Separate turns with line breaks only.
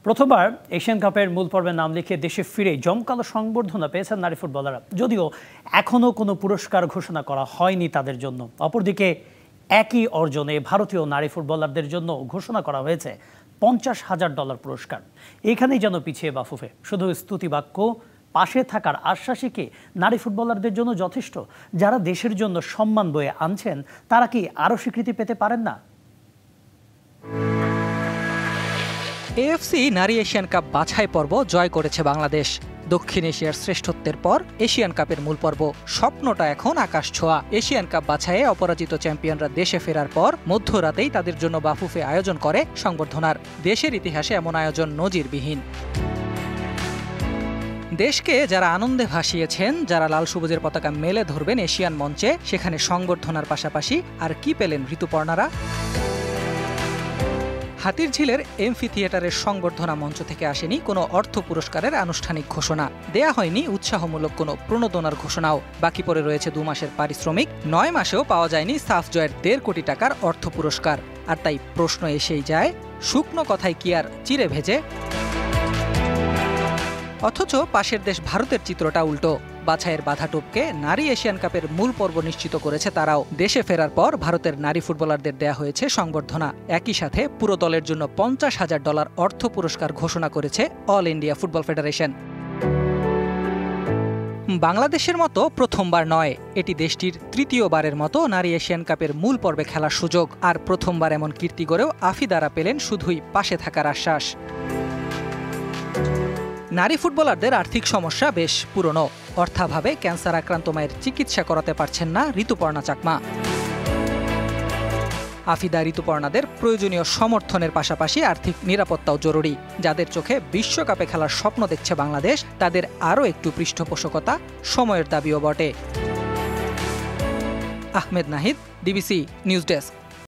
প্রথমবার এশিয়ান কাপের মূল পর্বে নাম লিখে দেশে ফিরে জমকালো সংবর্ধনা পেয়েছেন নারী ফুটবলাররা, যদিও এখনও কোনো পুরস্কার ঘোষণা করা হয়নি তাদের জন্য। অপরদিকে একই অর্জনে ভারতীয় নারী ফুটবলারদের জন্য ঘোষণা করা হয়েছে $50,000 পুরস্কার। এখানেই যেন পিছিয়ে বাফুফে। শুধু স্তুতিবাক্য, পাশে থাকার আশ্বাসই কি নারী ফুটবলারদের জন্য যথেষ্ট? যারা দেশের জন্য সম্মান বয়ে আনছেন তারা কি আরও স্বীকৃতি পেতে পারেন না?
এএফসি নারী এশিয়ান কাপ বাছাই পর্ব জয় করেছে বাংলাদেশ। দক্ষিণ এশিয়ার শ্রেষ্ঠত্বের পর এশিয়ান কাপের মূল পর্ব স্বপ্নটা এখন আকাশ ছোঁয়া। এশিয়ান কাপ বাছাইয়ে অপরাজিত চ্যাম্পিয়নরা দেশে ফেরার পর মধ্যরাতেই তাদের জন্য বাফুফে আয়োজন করে সংবর্ধনার। দেশের ইতিহাসে এমন আয়োজন নজিরবিহীন। দেশকে যারা আনন্দে ভাসিয়েছেন, যারা লাল সবুজের পতাকা মেলে ধরবেন এশিয়ান মঞ্চে, সেখানে সংবর্ধনার পাশাপাশি আর কি পেলেন ঋতুপর্ণারা? হাতিরঝিলের এমফি থিয়েটারের সংবর্ধনা মঞ্চ থেকে আসেনি কোনো অর্থ পুরস্কারের আনুষ্ঠানিক ঘোষণা, দেয়া হয়নি উৎসাহমূলক কোনো প্রণোদনার ঘোষণাও। বাকি পড়ে রয়েছে 2 মাসের পারিশ্রমিক, 9 মাসেও পাওয়া যায়নি সাফ জয়ের 1.5 কোটি টাকার অর্থ পুরস্কার। আর তাই প্রশ্ন এসেই যায়, শুকনো কথায় কি আর চিড়ে ভেজে? অথচ পাশের দেশ ভারতের চিত্রটা উল্টো। বাছাইয়ের বাধা টপকে নারী এশিয়ান কাপের মূল পর্ব নিশ্চিত করেছে তারাও। দেশে ফেরার পর ভারতের নারী ফুটবলারদের দেয়া হয়েছে সংবর্ধনা। একই সাথে পুরো দলের জন্য $50,000 অর্থ পুরস্কার ঘোষণা করেছে অল ইন্ডিয়া ফুটবল ফেডারেশন। বাংলাদেশের মতো প্রথমবার নয়, এটি দেশটির তৃতীয়বারের মতো নারী এশিয়ান কাপের মূল পর্বে খেলার সুযোগ। আর প্রথমবার এমন কীর্তি গড়েও আফিদারা পেলেন শুধুই পাশে থাকার আশ্বাস। নারী ফুটবলারদের আর্থিক সমস্যা বেশ পুরনো। অর্থাভাবে ক্যান্সার আক্রান্ত মায়ের চিকিৎসা করাতে পারছেন না ঋতুপর্ণা চাকমা। আফিদা ঋতুপর্ণাদের প্রয়োজনীয় সমর্থনের পাশাপাশি আর্থিক নিরাপত্তাও জরুরি। যাদের চোখে বিশ্বকাপে খেলার স্বপ্ন দেখছে বাংলাদেশ, তাদের আরও একটু পৃষ্ঠপোষকতা সময়ের দাবিও বটে। Ahmed Nahid, DBC news desk.